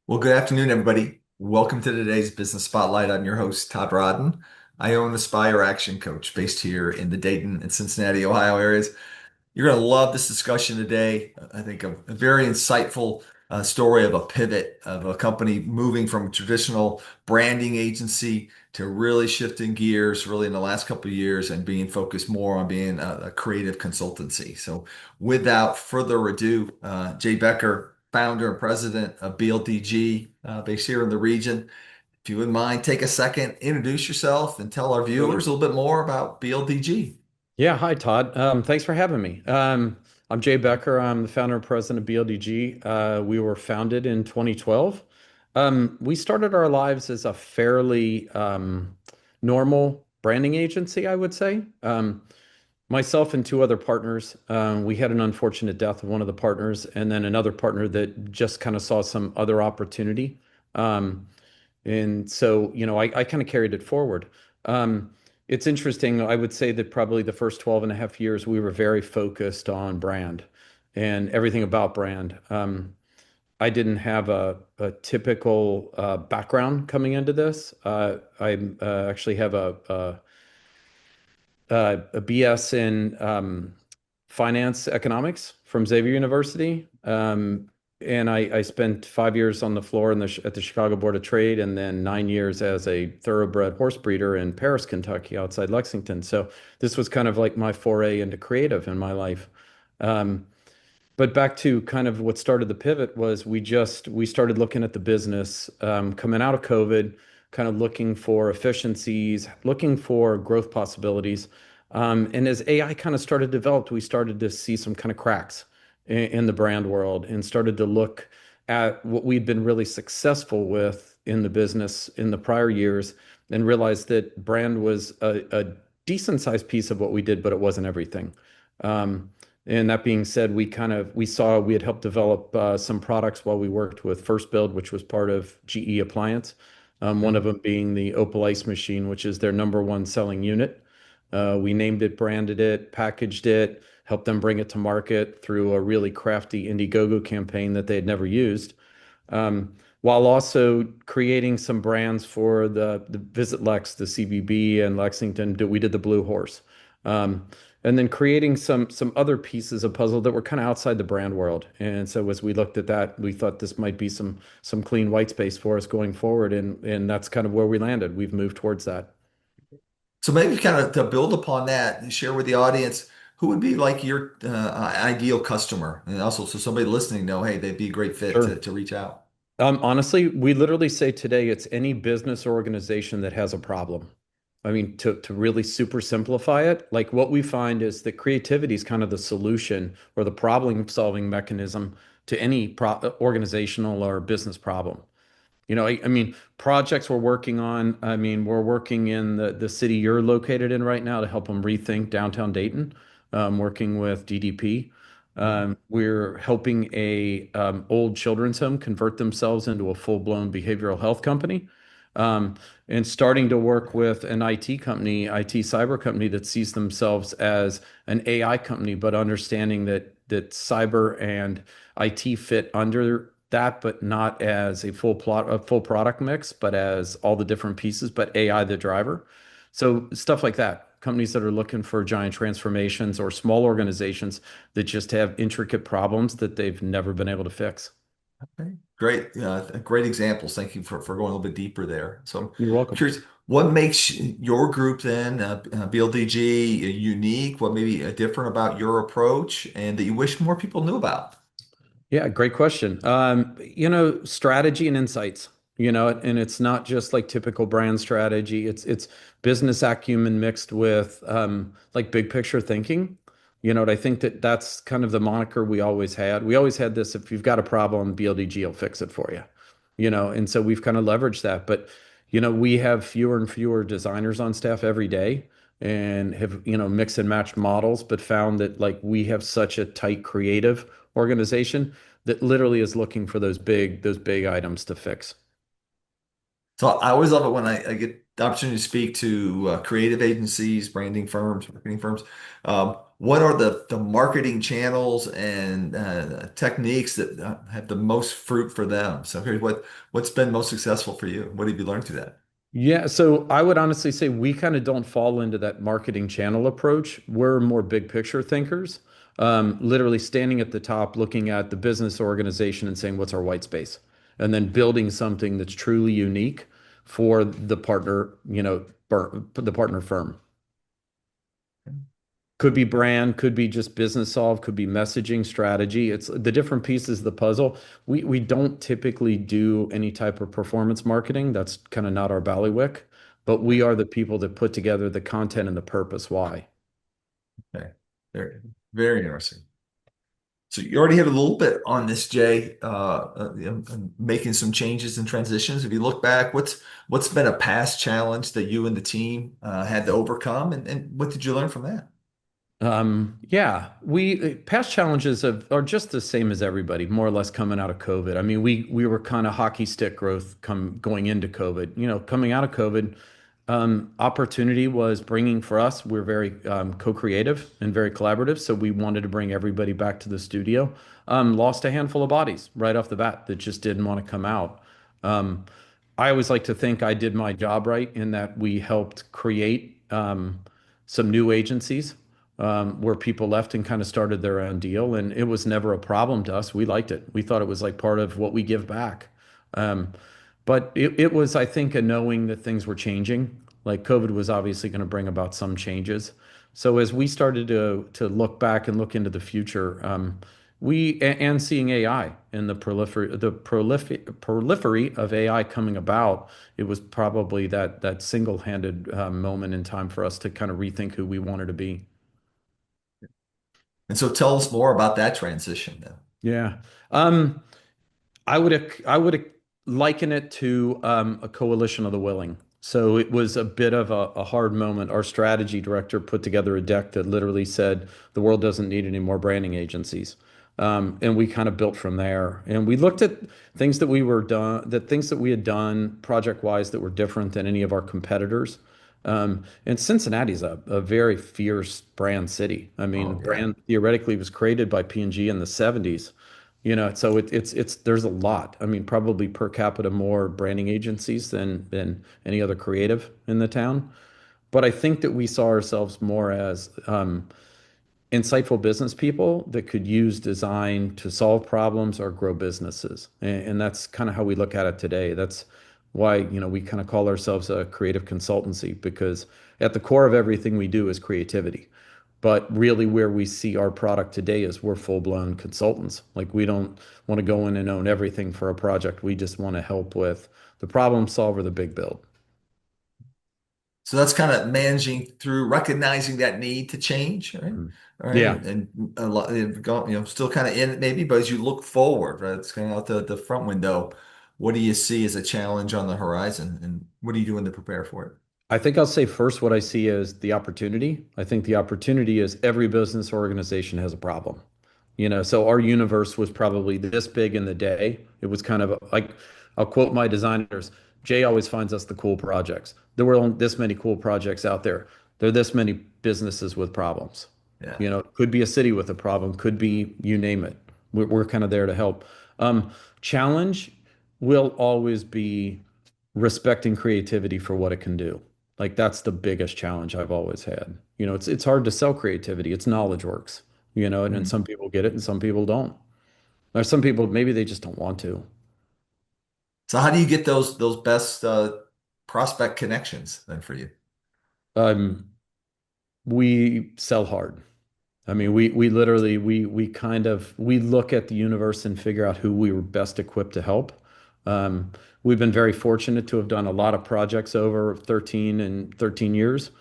Well, good afternoon, everybody. Welcome to today's Business Spotlight. I'm your host, Todd Rodden. I own Aspire Action Coach based here in the Dayton and Cincinnati, Ohio areas. You're going to love this discussion today. I think a very insightful story of a pivot of a company moving from traditional branding agency to really shifting gears really in the last couple of years and being focused more on being a creative consultancy. So without further ado, Jay Becker, founder and president of BLDG, based here in the region. If you wouldn't mind, take a second, introduce yourself, and tell our viewers a little bit more about BLDG. Yeah, hi Todd. Thanks for having me. I'm Jay Becker. I'm the founder and president of BLDG. We were founded in 2012. We started our lives as a fairly normal branding agency, I would say. Myself and two other partners, we had an unfortunate death of one of the partners, and then another partner that just kind of saw some other opportunity. Um, and so, I kind of carried it forward. It's interesting. I would say that probably the first 12 and a half years, we were very focused on brand and everything about brand. I didn't have a typical background coming into this. I actually have a BS in finance economics from Xavier University. And I spent 5 years on the floor at the Chicago Board of Trade, and then 9 years as a thoroughbred horse breeder in Paris, Kentucky, outside Lexington. So this was kind of like my foray into creative in my life. Um, but back to kind of what started the pivot was we started looking at the business coming out of COVID, kind of looking for efficiencies, looking for growth possibilities. And as AI kind of started to develop, we started to see some kind of cracks in the brand world and started to look at what we'd been really successful with in the business in the prior years and realized that brand was a decent sized piece of what we did, but it wasn't everything. Um, and that being said, we saw we had helped develop some products while we worked with First Build, which was part of GE Appliance. One of them being the Opal Ice machine, which is their number one selling unit. We named it, branded it, packaged it, helped them bring it to market through a really crafty Indiegogo campaign that they had never used, while also creating some brands for the Visit Lex, the CBB, and Lexington. We did the Blue Horse, and then creating some other pieces of puzzle that were kind of outside the brand world. And so as we looked at that, we thought this might be some clean white space for us going forward, and that's kind of where we landed. We've moved towards that. So maybe kind of to build upon that and share with the audience who would be like your ideal customer, and also so somebody listening know, hey, they'd be a great fit Sure. to reach out. Honestly, we literally say today it's any business or organization that has a problem. I mean, to really super simplify it, like what we find is that creativity is kind of the solution or the problem-solving mechanism to any organizational or business problem. I mean, projects we're working on. I mean, we're working in the city you're located in right now to help them rethink downtown Dayton, working with DDP. We're helping a old children's home convert themselves into a full-blown behavioral health company, um, and starting to work with an IT company, IT cyber company that sees themselves as an AI company, but understanding that cyber and IT fit under that, but not as a full product mix, but as all the different pieces, but AI the driver. So stuff like that. Companies that are looking for giant transformations or small organizations that just have intricate problems that they've never been able to fix. Okay. Great, great examples. Thank you for going a little bit deeper there. So I'm You're welcome. curious, what makes your group then, BLDG, unique? What may be different about your approach and that you wish more people knew about? Yeah, great question. Strategy and insights, and it's not just like typical brand strategy. It's business acumen mixed with like big picture thinking. I think that's kind of the moniker we always had. We always had this, if you've got a problem, BLDG will fix it for you. And so we've kind of leveraged that. But, we have fewer and fewer designers on staff every day and have, mix and match models, but found that like we have such a tight creative organization that literally is looking for those big items to fix. So I always love it when I get the opportunity to speak to creative agencies, branding firms, marketing firms. what are the marketing channels and techniques that have the most fruit for them? So here's what's been most successful for you? What have you learned through that? Yeah, so I would honestly say we kind of don't fall into that marketing channel approach. We're more big picture thinkers, literally standing at the top, looking at the business organization and saying, what's our white space? And then building something that's truly unique for the partner, the partner firm. Could be brand, could be just business solve, could be messaging strategy. It's the different pieces of the puzzle. We don't typically do any type of performance marketing. That's kind of not our bailiwick, but we are the people that put together the content and the purpose why. Okay, very, very interesting. So you already hit a little bit on this, Jay, making some changes and transitions. If you look back, what's been a past challenge that you and the team had to overcome, and what did you learn from that? Yeah, we past challenges are just the same as everybody, more or less coming out of COVID. I mean, we were kind of hockey stick growth come going into COVID. Coming out of COVID, opportunity was bringing for us. We're very co-creative and very collaborative, so we wanted to bring everybody back to the studio. Lost a handful of bodies right off the bat that just didn't want to come out. Um, I always like to think I did my job right in that we helped create some new agencies where people left and kind of started their own deal. And it was never a problem to us. We liked it. We thought it was like part of what we give back. Um, but it was, I think, a knowing that things were changing. Like COVID was obviously going to bring about some changes. So as we started to look back and look into the future, and seeing AI and the prolifery of AI coming about, it was probably that single-handed moment in time for us to kind of rethink who we wanted to be. And so tell us more about that transition then. Yeah. Um, I would liken it to a coalition of the willing. So it was a bit of a hard moment. Our strategy director put together a deck that literally said the world doesn't need any more branding agencies. And we kind of built from there. And we looked at things that we had done project wise that were different than any of our competitors. And Cincinnati's a very fierce brand city. I mean, Oh yeah. brand theoretically was created by P&G in the 70s. So it's there's a lot. I mean, probably per capita more branding agencies than any other creative in the town. But I think that we saw ourselves more as insightful business people that could use design to solve problems or grow businesses. And that's kind of how we look at it today. That's why, we kind of call ourselves a creative consultancy because at the core of everything we do is creativity. But really, where we see our product today is we're full-blown consultants. Like we don't want to go in and own everything for a project. We just want to help with the problem solve or the big build. So that's kind of managing through recognizing that need to change, right? Mhm. All right, Yeah. and a lot, still kind of in it maybe, but as you look forward, right, it's kind of out the front window. What do you see as a challenge on the horizon, and what are you doing to prepare for it? I think I'll say first what I see is the opportunity. I think the opportunity is every business organization has a problem. So our universe was probably this big in the day. It was kind of like, I'll quote my designers, Jay always finds us the cool projects. There were only this many cool projects out there. There are this many businesses with problems. Yeah. Could be a city with a problem, could be you name it. We're kind of there to help. Challenge will always be respecting creativity for what it can do. Like that's the biggest challenge I've always had. It's hard to sell creativity. It's knowledge works, and Mhm. some people get it and some people don't. Or some people maybe they just don't want to. So how do you get those best prospect connections then for you? Um, we sell hard. I mean, we literally we kind of we look at the universe and figure out who we were best equipped to help. We've been very fortunate to have done a lot of projects over 13 years,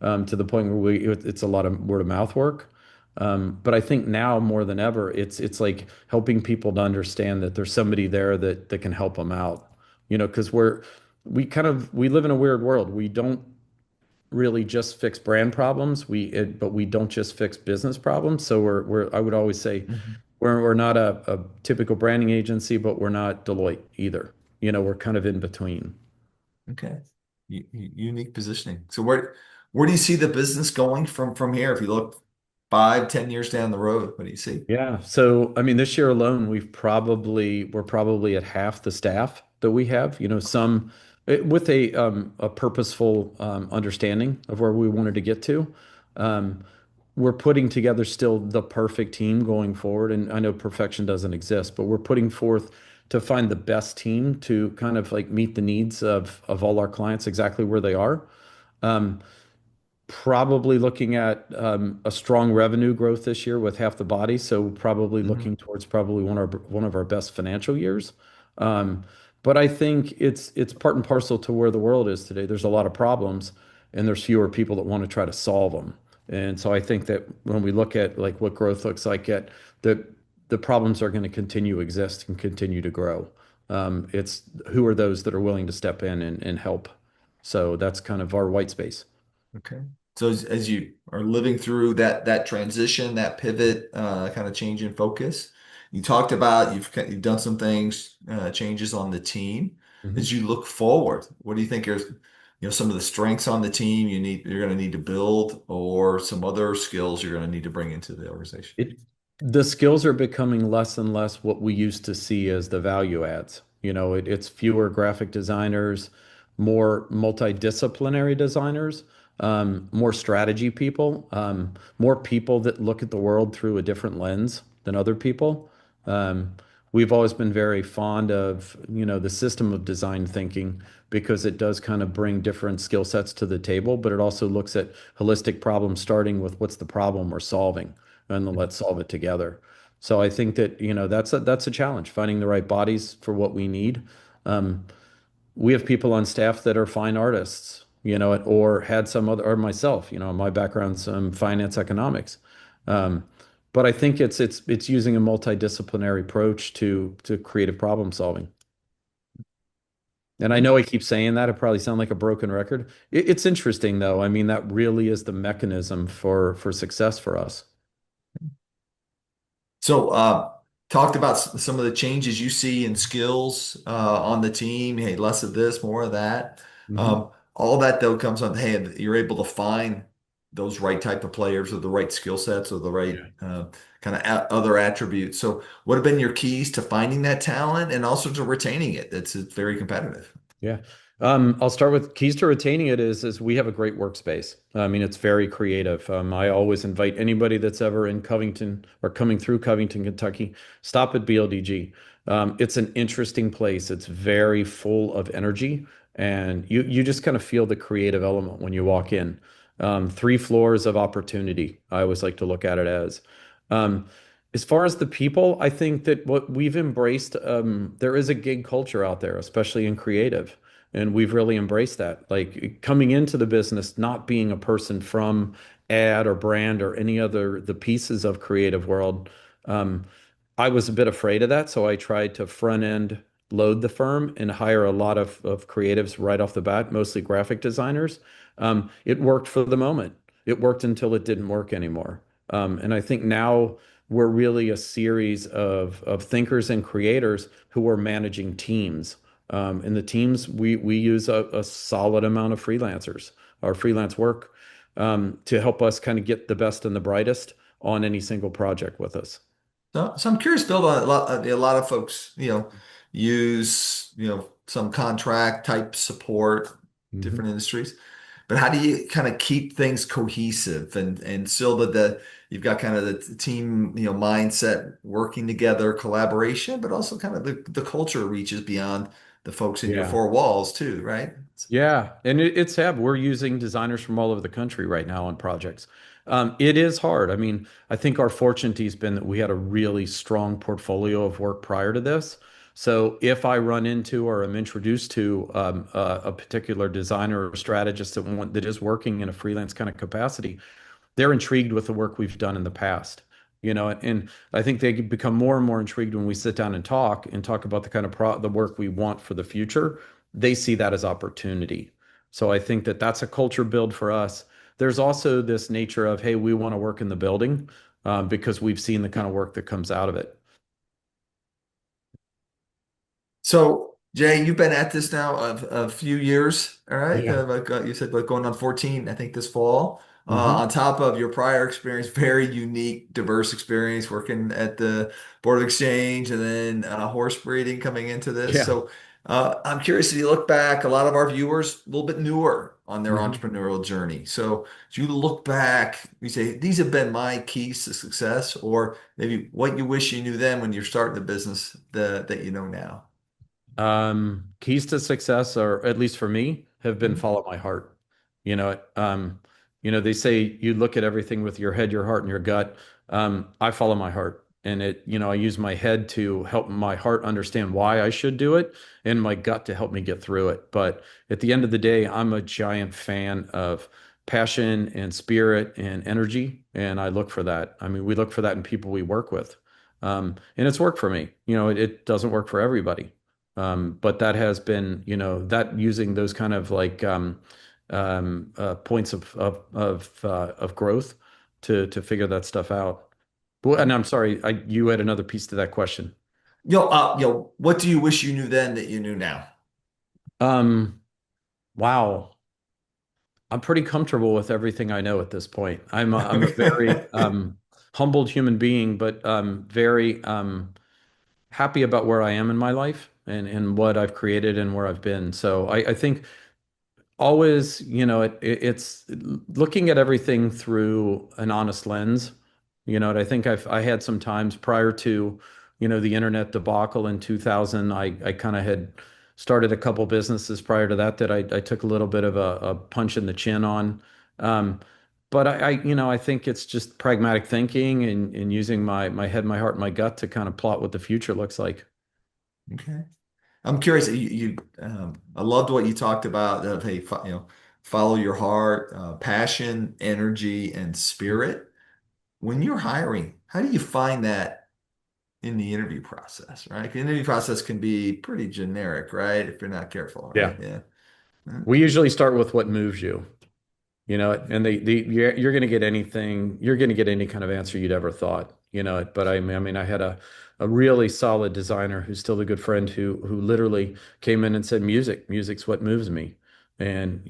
to the point where it's a lot of word of mouth work. But I think now more than ever, it's like helping people to understand that there's somebody there that can help them out. Because we live in a weird world. We don't really just fix brand problems. But we don't just fix business problems. So I would always say Mhm. we're not a typical branding agency, but we're not Deloitte either. We're kind of in between. Okay. Unique positioning. So where do you see the business going from here? If you look 5, 10 years down the road? What do you see? Yeah. So, I mean, this year alone, we're probably at half the staff that we have, with a purposeful understanding of where we wanted to get to. Um, we're putting together still the perfect team going forward. And I know perfection doesn't exist, but we're putting forth to find the best team to kind of like meet the needs of all our clients exactly where they are. Um, Probably looking at a strong revenue growth this year with half the body. So probably Mhm. looking towards probably one of our best financial years. Um, but I think it's part and parcel to where the world is today. There's a lot of problems, and there's fewer people that want to try to solve them. And so I think that when we look at like what growth looks like, at the problems are going to continue to exist and continue to grow. It's who are those that are willing to step in and help. So that's kind of our white space. Okay. So as you are living through that transition, that pivot, kind of change in focus, you talked about you've done some things, changes on the team. As Mhm. you look forward, what do you think are, some of the strengths on the team you're going to need to build, or some other skills you're going to need to bring into the organization? It the skills are becoming less and less what we used to see as the value adds. It's fewer graphic designers, more multidisciplinary designers, more strategy people, more people that look at the world through a different lens than other people. Um, we've always been very fond of, the system of design thinking because it does kind of bring different skill sets to the table, but it also looks at holistic problems starting with what's the problem we're solving and then let's solve it together. So I think that, that's a challenge, finding the right bodies for what we need. Um, we have people on staff that are fine artists, or had some other, or myself, my background's finance economics. Um, but I think it's using a multidisciplinary approach to creative problem solving. And I know I keep saying that. It probably sound like a broken record. It's interesting though. I mean, that really is the mechanism for success for us. So, talked about some of the changes you see in skills on the team. Hey, less of this, more of that. Mhm. All that though comes on. Hey, you're able to find those right type of players or the right skill sets or the right kind of other attributes. So, what have been your keys to finding that talent and also to retaining it? It's very competitive. Yeah. I'll start with keys to retaining it is we have a great workspace. I mean, it's very creative. I always invite anybody that's ever in Covington or coming through Covington, Kentucky, stop at BLDG. It's an interesting place. It's very full of energy, and you just kind of feel the creative element when you walk in. 3 floors of opportunity. I always like to look at it as. Um, as far as the people, I think that what we've embraced, there is a gig culture out there, especially in creative, and we've really embraced that. Like coming into the business, not being a person from ad or brand or any other the pieces of creative world, um, I was a bit afraid of that, so I tried to front end load the firm and hire a lot of creatives right off the bat, mostly graphic designers. It worked for the moment. It worked until it didn't work anymore. And I think now we're really a series of thinkers and creators who are managing teams. And the teams we use a solid amount of freelancers or freelance work to help us kind of get the best and the brightest on any single project with us. So I'm curious, Bill. A lot of folks, use some contract type support, Mhm. different industries. But how do you kind of keep things cohesive and still the you've got kind of the team mindset working together, collaboration, but also kind of the culture reaches beyond the folks in your Yeah. four walls too, right? Yeah, and it's sad. We're using designers from all over the country right now on projects. It is hard. I mean, I think our fortunety's been that we had a really strong portfolio of work prior to this. So if I run into or am introduced to a particular designer or strategist that is working in a freelance kind of capacity, they're intrigued with the work we've done in the past. And I think they become more and more intrigued when we sit down and talk about the kind of the work we want for the future. They see that as opportunity. So I think that that's a culture build for us. There's also this nature of, hey, we want to work in the building because we've seen the kind of work that comes out of it. So, Jay, you've been at this now a few years, all right? Yeah. Like, you said, like going on 14, I think this fall. Hmm. On top of your prior experience, very unique, diverse experience working at the Board of Exchange and then horse breeding coming into this. Yeah. So I'm curious if you look back, a lot of our viewers a little bit newer on their Hmm. entrepreneurial journey. So as you look back, you say, these have been my keys to success, or maybe what you wish you knew then when you're starting the business that you know now. Keys to success, or at least for me, have been Mhm. follow my heart. You know, they say you look at everything with your head, your heart, and your gut. I follow my heart, and I use my head to help my heart understand why I should do it, and my gut to help me get through it. But at the end of the day, I'm a giant fan of passion and spirit and energy, and I look for that. I mean, we look for that in people we work with. And it's worked for me. It doesn't work for everybody. But that has been, that using those kind of like points of growth to figure that stuff out. Well, and I'm sorry, you had another piece to that question. What do you wish you knew then that you knew now? Um, wow, I'm pretty comfortable with everything I know at this point. I'm a very humbled human being, but very happy about where I am in my life and what I've created and where I've been. So I think always, it's looking at everything through an honest lens. I think I had some times prior to, the internet debacle in 2000. I kind of had started a couple businesses prior to that I took a little bit of a punch in the chin on. Um, but I think it's just pragmatic thinking and using my head, my heart, my gut to kind of plot what the future looks like. Okay. I'm curious. I loved what you talked about of hey, follow your heart, passion, energy, and spirit. When you're hiring, how do you find that in the interview process, right? The interview process can be pretty generic, right? If you're not careful, right? Yeah. Yeah. We usually start with what moves you. And you're going to get anything, you're going to get any kind of answer you'd ever thought, but I had a really solid designer who's still a good friend who literally came in and said, music's what moves me. And,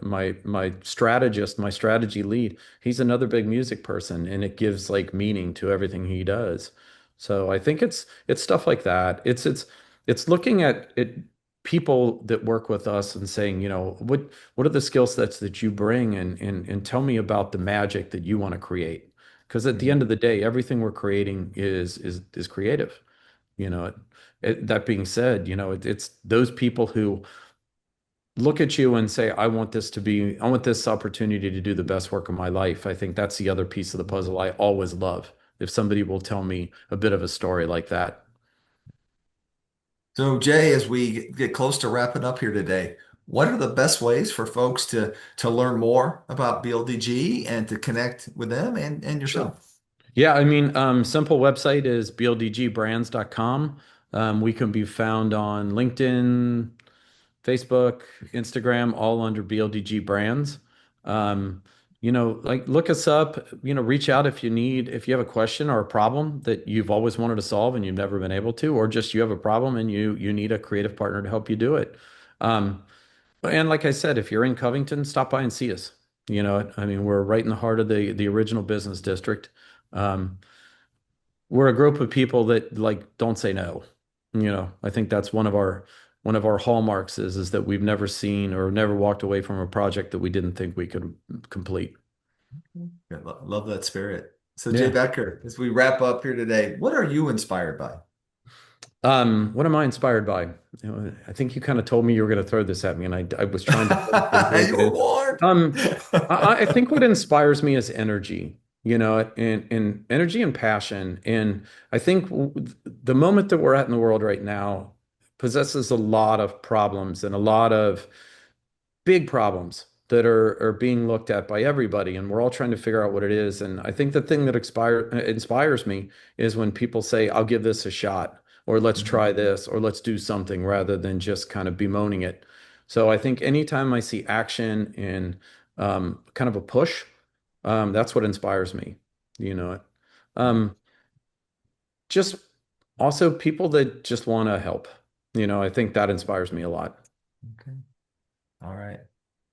my strategist, my strategy lead, he's another big music person, and it gives like meaning to everything he does. So I think it's stuff like that. It's looking at it, people that work with us and saying, what are the skill sets that you bring, and tell me about the magic that you want to create. Because at the Mhm. end of the day, everything we're creating is creative. That being said, it's those people who look at you and say, I want this opportunity to do the best work of my life. I think that's the other piece of the puzzle I always love. If somebody will tell me a bit of a story like that. So, Jay, as we get close to wrapping up here today, what are the best ways for folks to learn more about BLDG and to connect with them and Sure. yourself? Yeah, simple website is bldgbrands.com. We can be found on LinkedIn, Facebook, Instagram, all under BLDG Brands. Um, like look us up, reach out if you have a question or a problem that you've always wanted to solve and you've never been able to, or just you have a problem and you need a creative partner to help you do it. Um, and like I said, if you're in Covington, stop by and see us. We're right in the heart of the original business district. Um, we're a group of people that like don't say no. I think that's one of our hallmarks is that we've never seen or never walked away from a project that we didn't think we could complete. Yeah, love that spirit. So, Jay Yeah. Becker, as we wrap up here today, what are you inspired by? What am I inspired by? I think you kind of told me you were going to throw this at me, and I was trying to think into it, You but were warned. um, I think what inspires me is energy, and energy and passion. And I think the moment that we're at in the world right now possesses a lot of problems and a lot of big problems that are being looked at by everybody, and we're all trying to figure out what it is. And I think the thing that inspires me is when people say, I'll give this a shot, or let's Mhm. try this, or let's do something, rather than just kind of bemoaning it. So I think anytime I see action and kind of a push, that's what inspires me. You know, um, just also people that just want to help. I think that inspires me a lot. Okay. All right.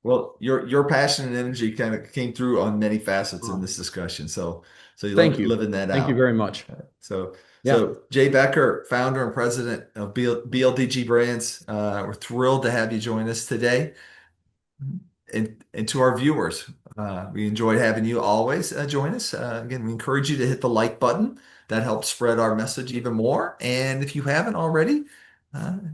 Well, your passion and energy kind of came through on many facets in Oh, this discussion. So you thank you. living that Thank you out. very much. So Yeah. Jay Becker, founder and president of BLDG Brands, we're thrilled to have you join us today. And to our viewers, we enjoyed having you always join us. Again, we encourage you to hit the like button. That helps spread our message even more. And if you haven't already,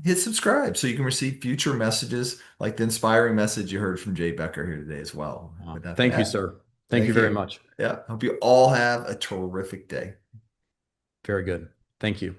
hit subscribe so you can receive future messages like the inspiring message you heard from Jay Becker here today as well. With Thank you, that, sir. Thank you thank very you. much. Yeah, hope you all have a terrific day. Very good. Thank you.